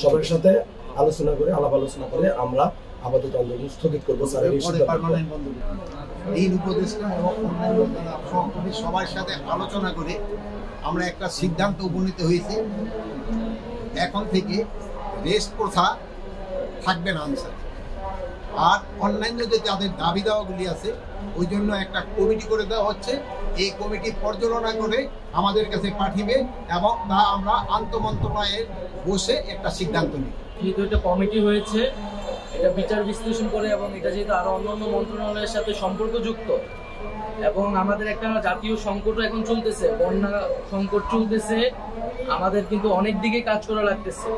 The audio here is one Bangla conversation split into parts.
সবার সাথে আলোচনা করে আলাপ আলোচনা করে আমরা আপাতত আন্দোলন স্থগিত করবো। এই উপদেষ্টা এবং অন্যান্য সহকর্মী সবার সাথে আলোচনা করে আমরা একটা সিদ্ধান্ত উপনীত হয়েছি, এখন থেকে রেস্ট প্রথা থাকবে না আনসার। আর অন্যান্য যে তাদের দাবি দাওয়াগুলি আছে ওই জন্য একটা কমিটি করে দেওয়া হচ্ছে। এই কমিটি পর্যালোচনা করে আমাদের কাছে পাঠিয়ে এবং তা আমরা আন্তঃমন্ত্রণালয়ে বসে একটা সিদ্ধান্ত নিই। যেহেতু একটা কমিটি হয়েছে, এটা বিচার বিশ্লেষণ করে এবং এটা যেহেতু আরো অন্যান্য মন্ত্রণালয়ের সাথে সম্পর্কযুক্ত এবং আমাদের একটা জাতীয় সংকটও এখন চলতেছে, বন্যা সংকট চলতেছে, আমাদের কিন্তু অনেক দিকে কাজ করা লাগতেছে।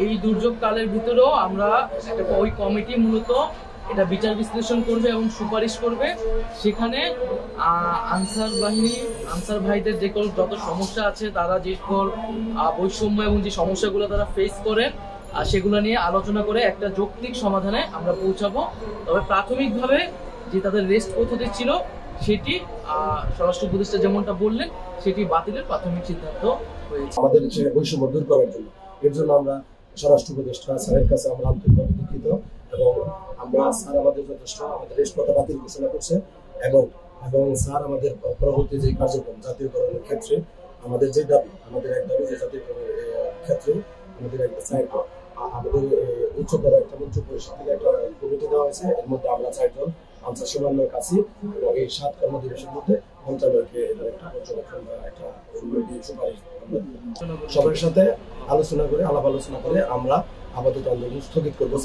এই দুর্যোগ কালের ভিতরেও আমরা একটা ওই কমিটি মূলত এটা বিচার বিশ্লেষণ করবে এবং সুপারিশ করবে। সেখানে আনসার বাহিনী, আনসার ভাইদের যে যত সমস্যা আছে, তারা যে বৈষম্য এবং যে সমস্যাগুলো তারা ফেস করে সেগুলো নিয়ে আলোচনা করে একটা যৌক্তিক সমাধানে আমরা পৌঁছাবো। তবে প্রাথমিকভাবে যে তাদের রেস্ট পদ্ধতি ছিল সেটি স্বরাষ্ট্র উপদেষ্টা যেমনটা বললেন সেটি বাতিলের প্রাথমিক সিদ্ধান্ত হয়েছে। আমাদের বৈষম্য দূর করার জন্য, এর জন্য আমরা স্বরাষ্ট্র উপদেষ্টা স্যারের কাছে আমরা আন্তরিকভাবে দুঃখিত এবং আমরা স্যার আমাদের যথেষ্ট আমাদের রেস্ট প্রথা বাতিল ঘোষণা করছে এবং স্যার আমাদের পরবর্তী যে কার্যক্রম জাতীয়করণের ক্ষেত্রে আমাদের যে দাবি, আমাদের এক দাবি যে জাতীয়করণের ক্ষেত্রে আমাদের একটা আমাদের উচ্চতর একটা মঞ্চ পরিষদ থেকে একটা কমিটি দেওয়া হয়েছে। এর মধ্যে আমরা 4 জন আনসার সমন্বয়ক আছি এবং এই 7 কর্মদিবসের মধ্যে মন্ত্রণালয়কে এটার একটা পর্যবেক্ষণ বা একটা সুপারিশ সবার সাথে আলোচনা করে আলাপ আলোচনা করে আমরা আপাতত আন্দোলন স্থগিত করবো।